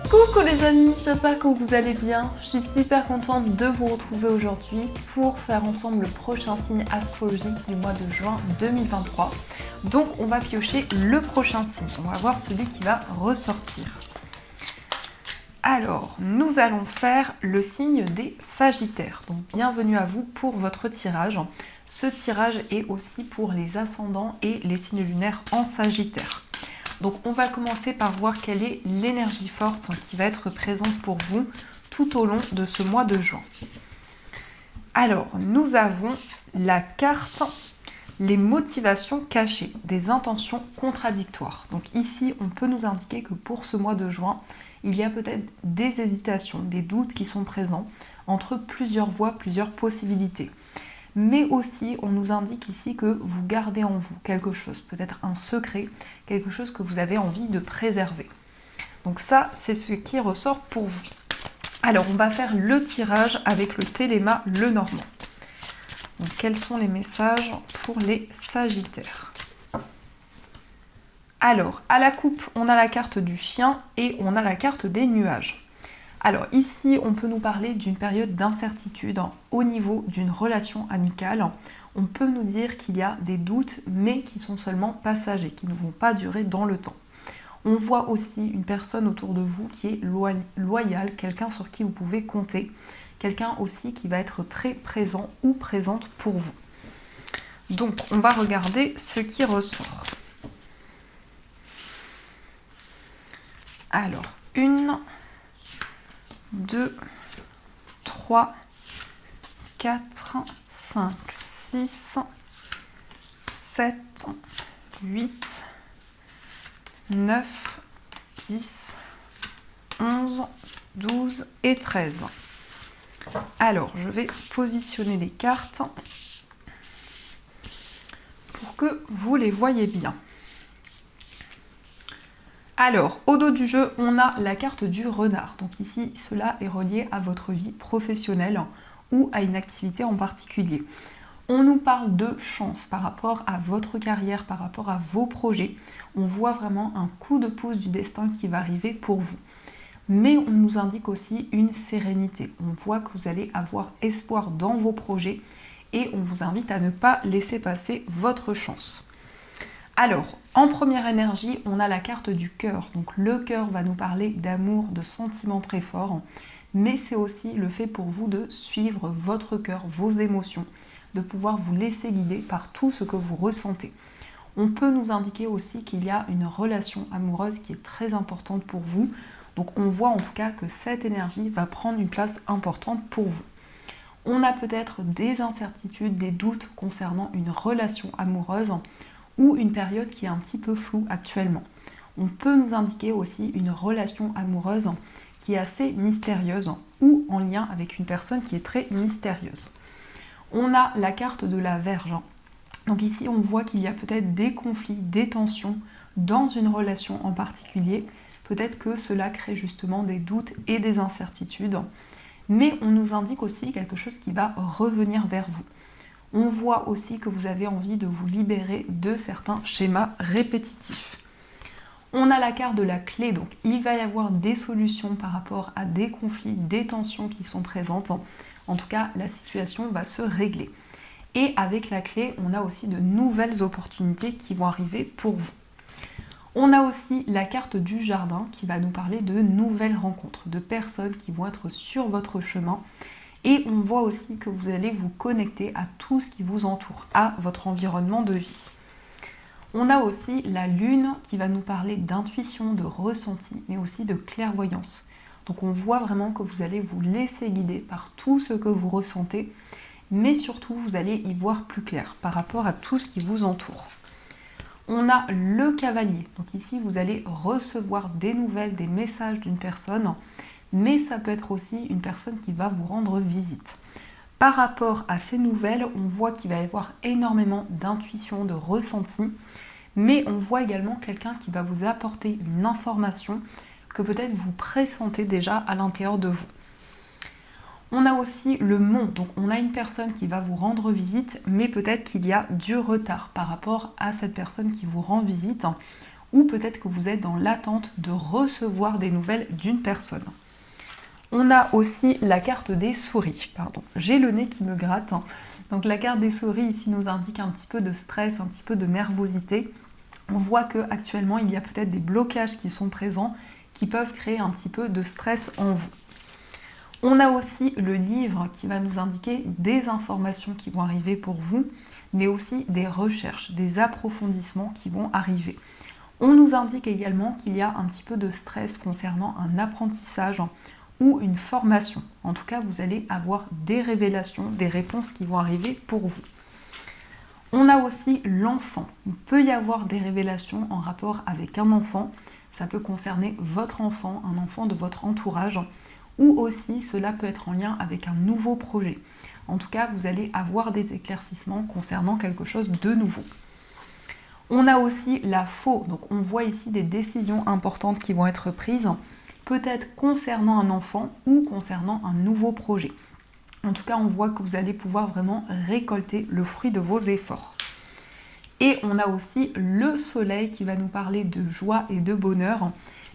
Coucou les amis, j'espère que vous allez bien. Je suis super contente de vous retrouver aujourd'hui pour faire ensemble le prochain signe astrologique du mois de juin 2023. Donc on va piocher le prochain signe, on va voir celui qui va ressortir. Alors, nous allons faire le signe des Sagittaires. Donc bienvenue à vous pour votre tirage. Ce tirage est aussi pour les ascendants et les signes lunaires en Sagittaire. Donc on va commencer par voir quelle est l'énergie forte qui va être présente pour vous tout au long de ce mois de juin. Alors, nous avons la carte les motivations cachées, des intentions contradictoires. Donc ici, on peut nous indiquer que pour ce mois de juin, il y a peut-être des hésitations, des doutes qui sont présents entre plusieurs voies, plusieurs possibilités. Mais aussi, on nous indique ici que vous gardez en vous quelque chose, peut-être un secret, quelque chose que vous avez envie de préserver. Donc ça, c'est ce qui ressort pour vous. Alors, on va faire le tirage avec le Téléma Lenormand. Donc, quels sont les messages pour les Sagittaires? Alors, à la coupe, on a la carte du chien et on a la carte des nuages. Alors ici, on peut nous parler d'une période d'incertitude au niveau d'une relation amicale. On peut nous dire qu'il y a des doutes, mais qui sont seulement passagers, qui ne vont pas durer dans le temps. On voit aussi une personne autour de vous qui est loyale, quelqu'un sur qui vous pouvez compter, quelqu'un aussi qui va être très présent ou présente pour vous. Donc, on va regarder ce qui ressort. Alors, 1, 2, 3, 4, 5, 6, 7, 8, 9, 10, 11, 12 et 13. Alors, je vais positionner les cartes pour que vous les voyez bien. Alors, au dos du jeu, on a la carte du renard. Donc ici, cela est relié à votre vie professionnelle ou à une activité en particulier. On nous parle de chance par rapport à votre carrière, par rapport à vos projets. On voit vraiment un coup de pouce du destin qui va arriver pour vous. Mais on nous indique aussi une sérénité. On voit que vous allez avoir espoir dans vos projets et on vous invite à ne pas laisser passer votre chance. Alors, en première énergie, on a la carte du cœur. Donc le cœur va nous parler d'amour, de sentiments très forts, mais c'est aussi le fait pour vous de suivre votre cœur, vos émotions, de pouvoir vous laisser guider par tout ce que vous ressentez. On peut nous indiquer aussi qu'il y a une relation amoureuse qui est très importante pour vous. Donc on voit en tout cas que cette énergie va prendre une place importante pour vous. On a peut-être des incertitudes, des doutes concernant une relation amoureuse ou une période qui est un petit peu floue actuellement. On peut nous indiquer aussi une relation amoureuse qui est assez mystérieuse ou en lien avec une personne qui est très mystérieuse. On a la carte de la Vierge. Donc ici, on voit qu'il y a peut-être des conflits, des tensions dans une relation en particulier. Peut-être que cela crée justement des doutes et des incertitudes. Mais on nous indique aussi quelque chose qui va revenir vers vous. On voit aussi que vous avez envie de vous libérer de certains schémas répétitifs. On a la carte de la clé, donc il va y avoir des solutions par rapport à des conflits, des tensions qui sont présentes. En tout cas, la situation va se régler. Et avec la clé, on a aussi de nouvelles opportunités qui vont arriver pour vous. On a aussi la carte du jardin qui va nous parler de nouvelles rencontres, de personnes qui vont être sur votre chemin. Et on voit aussi que vous allez vous connecter à tout ce qui vous entoure, à votre environnement de vie. On a aussi la lune qui va nous parler d'intuition, de ressenti, mais aussi de clairvoyance. Donc on voit vraiment que vous allez vous laisser guider par tout ce que vous ressentez, mais surtout vous allez y voir plus clair par rapport à tout ce qui vous entoure. On a le cavalier. Donc ici vous allez recevoir des nouvelles, des messages d'une personne, mais ça peut être aussi une personne qui va vous rendre visite. Par rapport à ces nouvelles, on voit qu'il va y avoir énormément d'intuition, de ressenti, mais on voit également quelqu'un qui va vous apporter une information que peut-être vous pressentez déjà à l'intérieur de vous. On a aussi le mont, donc on a une personne qui va vous rendre visite, mais peut-être qu'il y a du retard par rapport à cette personne qui vous rend visite. ou peut-être que vous êtes dans l'attente de recevoir des nouvelles d'une personne. On a aussi la carte des souris. Pardon, j'ai le nez qui me gratte. Donc la carte des souris ici nous indique un petit peu de stress, un petit peu de nervosité. On voit qu'actuellement il y a peut-être des blocages qui sont présents qui peuvent créer un petit peu de stress en vous. On a aussi le livre qui va nous indiquer des informations qui vont arriver pour vous, mais aussi des recherches, des approfondissements qui vont arriver. On nous indique également qu'il y a un petit peu de stress concernant un apprentissage ou une formation. En tout cas, vous allez avoir des révélations, des réponses qui vont arriver pour vous. On a aussi l'enfant. Il peut y avoir des révélations en rapport avec un enfant. Ça peut concerner votre enfant, un enfant de votre entourage, ou aussi cela peut être en lien avec un nouveau projet. En tout cas, vous allez avoir des éclaircissements concernant quelque chose de nouveau. On a aussi la faux, donc on voit ici des décisions importantes qui vont être prises, peut-être concernant un enfant ou concernant un nouveau projet. En tout cas, on voit que vous allez pouvoir vraiment récolter le fruit de vos efforts. Et on a aussi le soleil qui va nous parler de joie et de bonheur,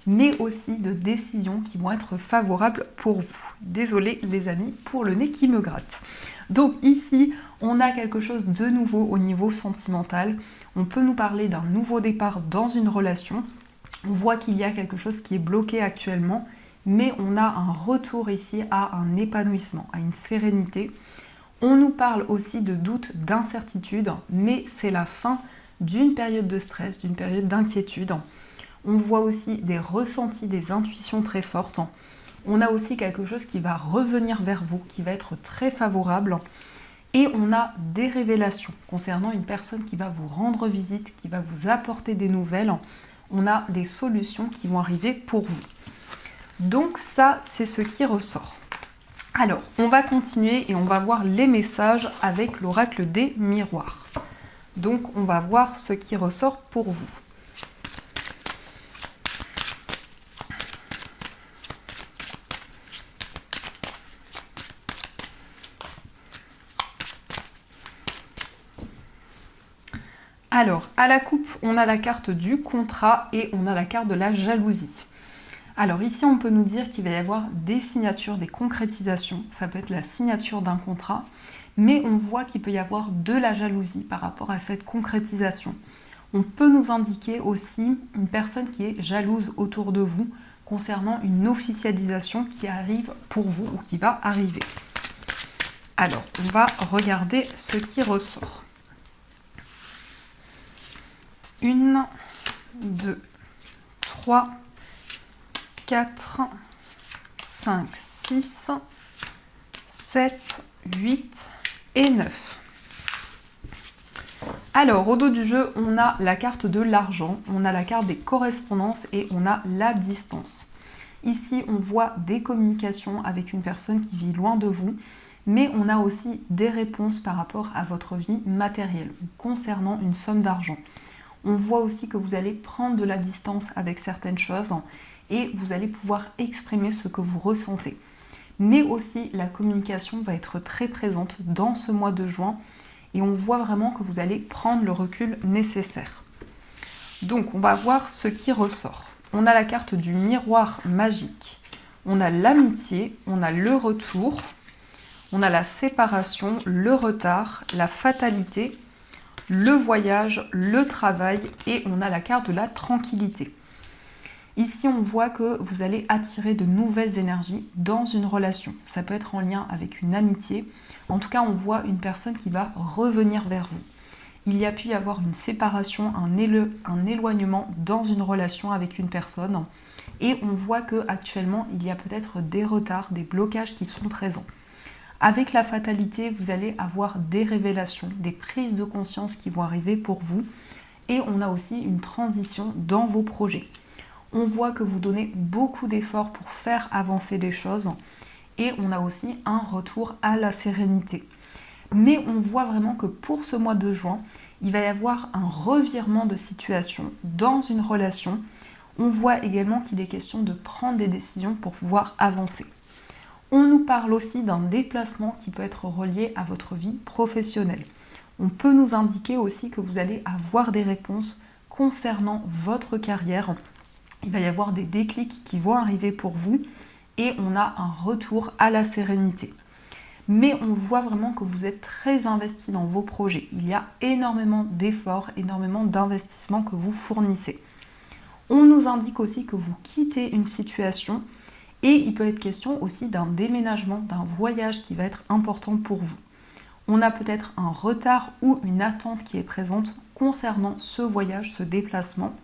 mais aussi de décisions qui vont être favorables pour vous. Désolée les amis pour le nez qui me gratte. Donc ici, on a quelque chose de nouveau au niveau sentimental. On peut nous parler d'un nouveau départ dans une relation. On voit qu'il y a quelque chose qui est bloqué actuellement, mais on a un retour ici à un épanouissement, à une sérénité. On nous parle aussi de doutes, d'incertitudes, mais c'est la fin d'une période de stress, d'une période d'inquiétude. On voit aussi des ressentis, des intuitions très fortes. On a aussi quelque chose qui va revenir vers vous, qui va être très favorable. Et on a des révélations concernant une personne qui va vous rendre visite, qui va vous apporter des nouvelles. On a des solutions qui vont arriver pour vous. Donc ça, c'est ce qui ressort. Alors, on va continuer et on va voir les messages avec l'oracle des miroirs. Donc, on va voir ce qui ressort pour vous. Alors, à la coupe, on a la carte du contrat et on a la carte de la jalousie. Alors ici, on peut nous dire qu'il va y avoir des signatures, des concrétisations. Ça peut être la signature d'un contrat, mais on voit qu'il peut y avoir de la jalousie par rapport à cette concrétisation. On peut nous indiquer aussi une personne qui est jalouse autour de vous concernant une officialisation qui arrive pour vous ou qui va arriver. Alors, on va regarder ce qui ressort. 1, 2, 3, 4, 5, 6, 7, 8 et 9. Alors, au dos du jeu, on a la carte de l'argent, on a la carte des correspondances et on a la distance. Ici, on voit des communications avec une personne qui vit loin de vous, mais on a aussi des réponses par rapport à votre vie matérielle concernant une somme d'argent. On voit aussi que vous allez prendre de la distance avec certaines choses et vous allez pouvoir exprimer ce que vous ressentez. Mais aussi, la communication va être très présente dans ce mois de juin et on voit vraiment que vous allez prendre le recul nécessaire. Donc, on va voir ce qui ressort. On a la carte du miroir magique, on a l'amitié, on a le retour, on a la séparation, le retard, la fatalité, le voyage, le travail et on a la carte de la tranquillité. Ici, on voit que vous allez attirer de nouvelles énergies dans une relation. Ça peut être en lien avec une amitié. En tout cas, on voit une personne qui va revenir vers vous. Il y a pu y avoir une séparation, un éloignement dans une relation avec une personne. Et on voit qu'actuellement, il y a peut-être des retards, des blocages qui sont présents. Avec la fatalité, vous allez avoir des révélations, des prises de conscience qui vont arriver pour vous. Et on a aussi une transition dans vos projets. On voit que vous donnez beaucoup d'efforts pour faire avancer les choses. Et on a aussi un retour à la sérénité. Mais on voit vraiment que pour ce mois de juin, il va y avoir un revirement de situation dans une relation. On voit également qu'il est question de prendre des décisions pour pouvoir avancer. On nous parle aussi d'un déplacement qui peut être relié à votre vie professionnelle. On peut nous indiquer aussi que vous allez avoir des réponses concernant votre carrière. Il va y avoir des déclics qui vont arriver pour vous et on a un retour à la sérénité. Mais on voit vraiment que vous êtes très investi dans vos projets. Il y a énormément d'efforts, énormément d'investissements que vous fournissez. On nous indique aussi que vous quittez une situation et il peut être question aussi d'un déménagement, d'un voyage qui va être important pour vous. On a peut-être un retard ou une attente qui est présente concernant ce voyage, ce déplacement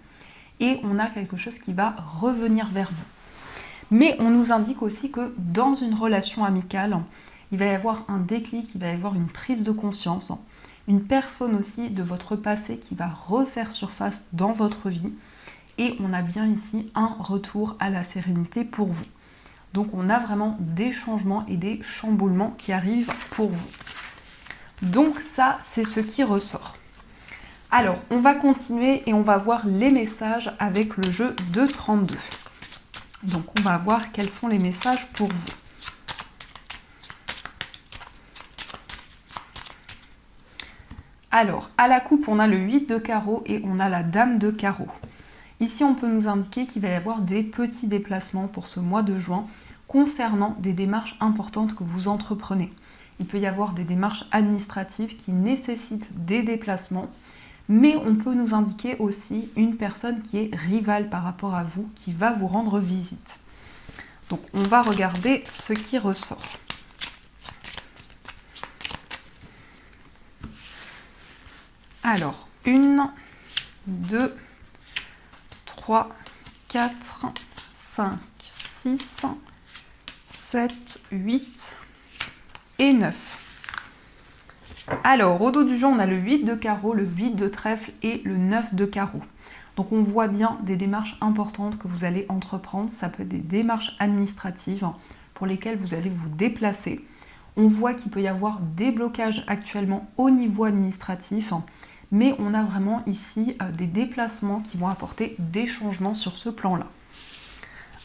et on a quelque chose qui va revenir vers vous. Mais on nous indique aussi que dans une relation amicale, il va y avoir un déclic, il va y avoir une prise de conscience, une personne aussi de votre passé qui va refaire surface dans votre vie et on a bien ici un retour à la sérénité pour vous. Donc on a vraiment des changements et des chamboulements qui arrivent pour vous. Donc ça, c'est ce qui ressort. Alors, on va continuer et on va voir les messages avec le jeu de 32. Donc on va voir quels sont les messages pour vous. Alors, à la coupe, on a le 8 de carreau et on a la dame de carreau. Ici, on peut nous indiquer qu'il va y avoir des petits déplacements pour ce mois de juin concernant des démarches importantes que vous entreprenez. Il peut y avoir des démarches administratives qui nécessitent des déplacements, mais on peut nous indiquer aussi une personne qui est rivale par rapport à vous, qui va vous rendre visite. Donc, on va regarder ce qui ressort. Alors, 1, 2, 3, 4, 5, 6, 7, 8 et 9. Alors, au dos du jeu, on a le 8 de carreau, le 8 de trèfle et le 9 de carreau. Donc, on voit bien des démarches importantes que vous allez entreprendre. Ça peut être des démarches administratives pour lesquelles vous allez vous déplacer. On voit qu'il peut y avoir des blocages actuellement au niveau administratif, mais on a vraiment ici des déplacements qui vont apporter des changements sur ce plan-là.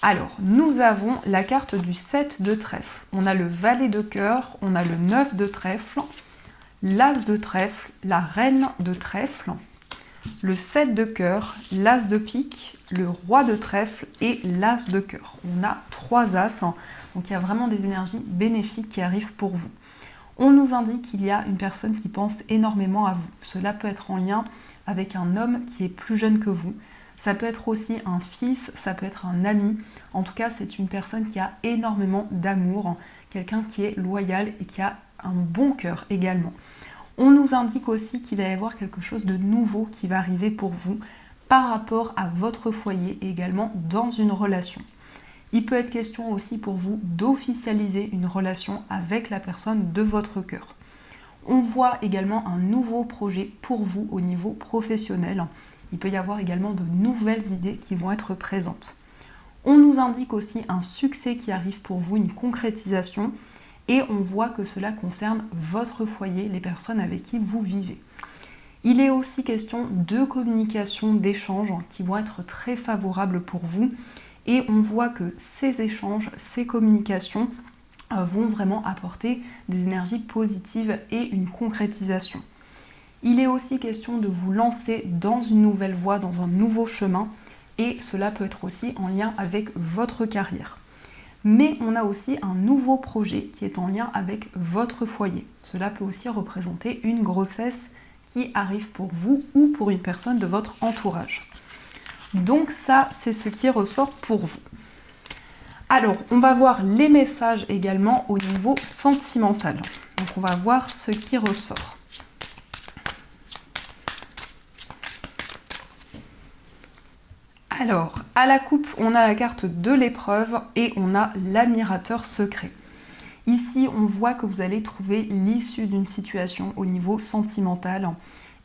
Alors, nous avons la carte du 7 de trèfle. On a le valet de cœur, on a le 9 de trèfle, l'as de trèfle, la reine de trèfle, le 7 de cœur, l'as de pique, le roi de trèfle et l'as de cœur. On a 3 as, donc il y a vraiment des énergies bénéfiques qui arrivent pour vous. On nous indique qu'il y a une personne qui pense énormément à vous. Cela peut être en lien avec un homme qui est plus jeune que vous. Ça peut être aussi un fils, ça peut être un ami. En tout cas, c'est une personne qui a énormément d'amour, quelqu'un qui est loyal et qui a un bon cœur également. On nous indique aussi qu'il va y avoir quelque chose de nouveau qui va arriver pour vous par rapport à votre foyer et également dans une relation. Il peut être question aussi pour vous d'officialiser une relation avec la personne de votre cœur. On voit également un nouveau projet pour vous au niveau professionnel. Il peut y avoir également de nouvelles idées qui vont être présentes. On nous indique aussi un succès qui arrive pour vous, une concrétisation, et on voit que cela concerne votre foyer, les personnes avec qui vous vivez. Il est aussi question de communication, d'échanges qui vont être très favorables pour vous. Et on voit que ces échanges, ces communications vont vraiment apporter des énergies positives et une concrétisation. Il est aussi question de vous lancer dans une nouvelle voie, dans un nouveau chemin, et cela peut être aussi en lien avec votre carrière. Mais on a aussi un nouveau projet qui est en lien avec votre foyer. Cela peut aussi représenter une grossesse qui arrive pour vous ou pour une personne de votre entourage. Donc ça, c'est ce qui ressort pour vous. Alors, on va voir les messages également au niveau sentimental. Donc on va voir ce qui ressort. Alors, à la coupe, on a la carte de l'épreuve et on a l'admirateur secret. Ici, on voit que vous allez trouver l'issue d'une situation au niveau sentimental.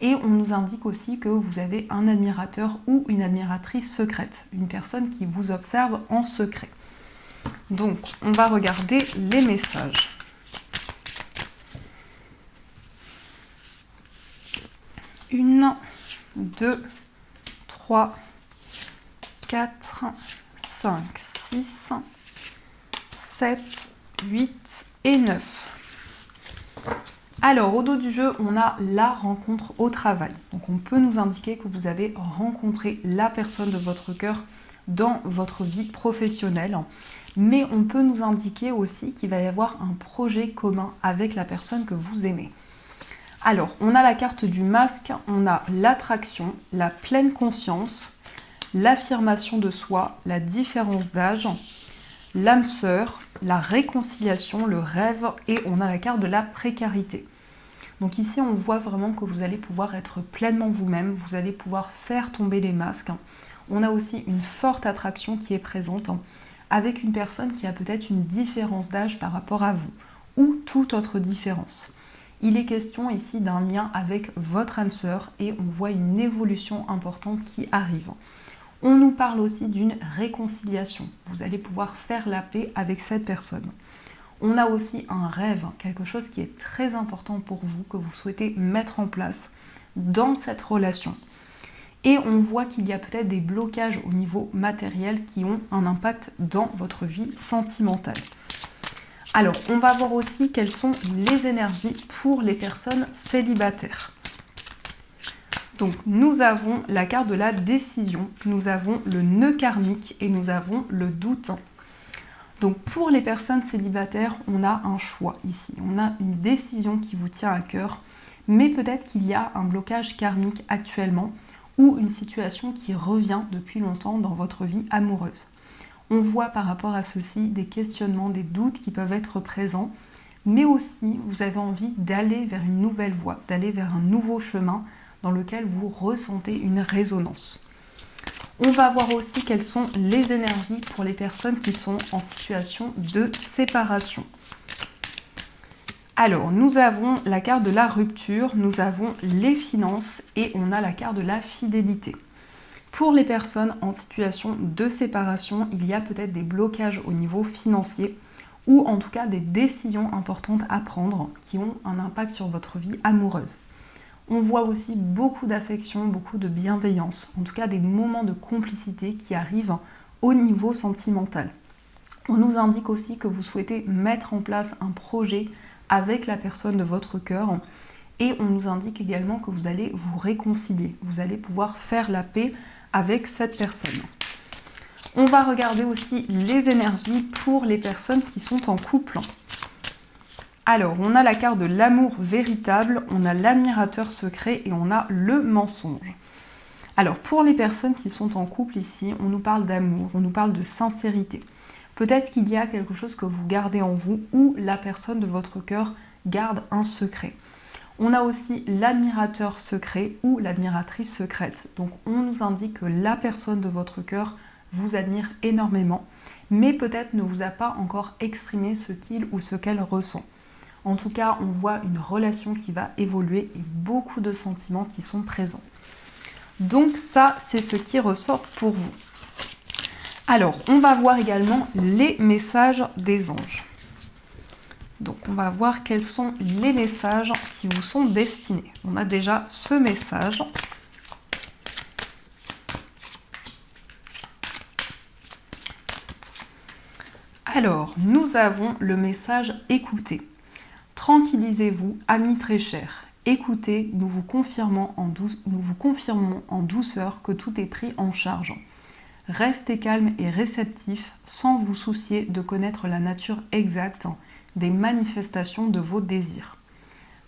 Et on nous indique aussi que vous avez un admirateur ou une admiratrice secrète, une personne qui vous observe en secret. Donc, on va regarder les messages. Une, 2, 3, 4, 5, 6, 7, 8 et 9. Alors, au dos du jeu, on a la rencontre au travail. Donc, on peut nous indiquer que vous avez rencontré la personne de votre cœur dans votre vie professionnelle. Mais on peut nous indiquer aussi qu'il va y avoir un projet commun avec la personne que vous aimez. Alors, on a la carte du masque, on a l'attraction, la pleine conscience, l'affirmation de soi, la différence d'âge, l'âme sœur, la réconciliation, le rêve et on a la carte de la précarité. Donc ici, on voit vraiment que vous allez pouvoir être pleinement vous-même, vous allez pouvoir faire tomber les masques. On a aussi une forte attraction qui est présente avec une personne qui a peut-être une différence d'âge par rapport à vous ou toute autre différence. Il est question ici d'un lien avec votre âme sœur et on voit une évolution importante qui arrive. On nous parle aussi d'une réconciliation. Vous allez pouvoir faire la paix avec cette personne. On a aussi un rêve, quelque chose qui est très important pour vous, que vous souhaitez mettre en place dans cette relation. Et on voit qu'il y a peut-être des blocages au niveau matériel qui ont un impact dans votre vie sentimentale. Alors, on va voir aussi quelles sont les énergies pour les personnes célibataires. Donc, nous avons la carte de la décision, nous avons le nœud karmique et nous avons le doute. Donc, pour les personnes célibataires, on a un choix ici. On a une décision qui vous tient à cœur, mais peut-être qu'il y a un blocage karmique actuellement ou une situation qui revient depuis longtemps dans votre vie amoureuse. On voit par rapport à ceci des questionnements, des doutes qui peuvent être présents, mais aussi vous avez envie d'aller vers une nouvelle voie, d'aller vers un nouveau chemin dans lequel vous ressentez une résonance. On va voir aussi quelles sont les énergies pour les personnes qui sont en situation de séparation. Alors, nous avons la carte de la rupture, nous avons les finances et on a la carte de la fidélité. Pour les personnes en situation de séparation, il y a peut-être des blocages au niveau financier ou en tout cas des décisions importantes à prendre qui ont un impact sur votre vie amoureuse. On voit aussi beaucoup d'affection, beaucoup de bienveillance, en tout cas des moments de complicité qui arrivent au niveau sentimental. On nous indique aussi que vous souhaitez mettre en place un projet avec la personne de votre cœur et on nous indique également que vous allez vous réconcilier, vous allez pouvoir faire la paix avec cette personne. On va regarder aussi les énergies pour les personnes qui sont en couple. Alors, on a la carte de l'amour véritable, on a l'admirateur secret et on a le mensonge. Alors, pour les personnes qui sont en couple ici, on nous parle d'amour, on nous parle de sincérité. Peut-être qu'il y a quelque chose que vous gardez en vous ou la personne de votre cœur garde un secret. On a aussi l'admirateur secret ou l'admiratrice secrète. Donc, on nous indique que la personne de votre cœur vous admire énormément, mais peut-être ne vous a pas encore exprimé ce qu'il ou ce qu'elle ressent. En tout cas, on voit une relation qui va évoluer et beaucoup de sentiments qui sont présents. Donc ça, c'est ce qui ressort pour vous. Alors, on va voir également les messages des anges. Donc, on va voir quels sont les messages qui vous sont destinés. On a déjà ce message. Alors, nous avons le message « Écoutez ». Tranquillisez-vous, amis très chers. Écoutez, nous vous confirmons en douceur que tout est pris en charge. Restez calme et réceptif sans vous soucier de connaître la nature exacte des manifestations de vos désirs.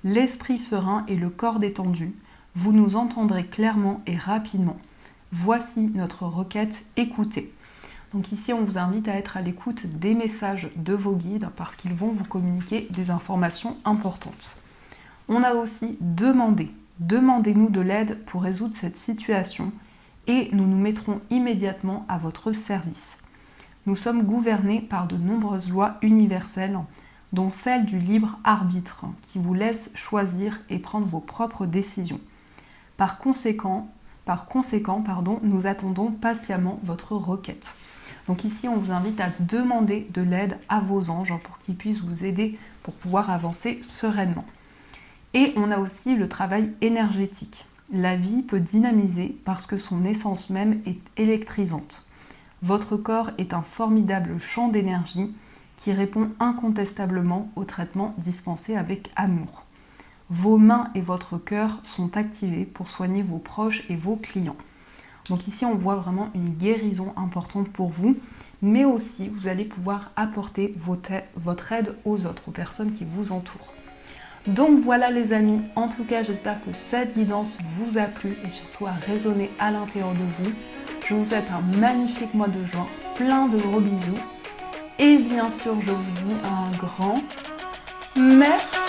L'esprit serein et le corps détendu, vous nous entendrez clairement et rapidement. Voici notre requête, écoutez. Donc ici, on vous invite à être à l'écoute des messages de vos guides parce qu'ils vont vous communiquer des informations importantes. On a aussi demandé. Demandez-nous de l'aide pour résoudre cette situation et nous nous mettrons immédiatement à votre service. Nous sommes gouvernés par de nombreuses lois universelles, dont celle du libre arbitre, qui vous laisse choisir et prendre vos propres décisions. Par conséquent, nous attendons patiemment votre requête. Donc ici, on vous invite à demander de l'aide à vos anges pour qu'ils puissent vous aider pour pouvoir avancer sereinement. Et on a aussi le travail énergétique. La vie peut dynamiser parce que son essence même est électrisante. Votre corps est un formidable champ d'énergie qui répond incontestablement au traitement dispensé avec amour. vos mains et votre cœur sont activés pour soigner vos proches et vos clients. Donc ici, on voit vraiment une guérison importante pour vous, mais aussi vous allez pouvoir apporter votre aide aux autres, aux personnes qui vous entourent. Donc voilà les amis, en tout cas j'espère que cette guidance vous a plu et surtout a résonné à l'intérieur de vous. Je vous souhaite un magnifique mois de juin, plein de gros bisous et bien sûr je vous dis un grand merci.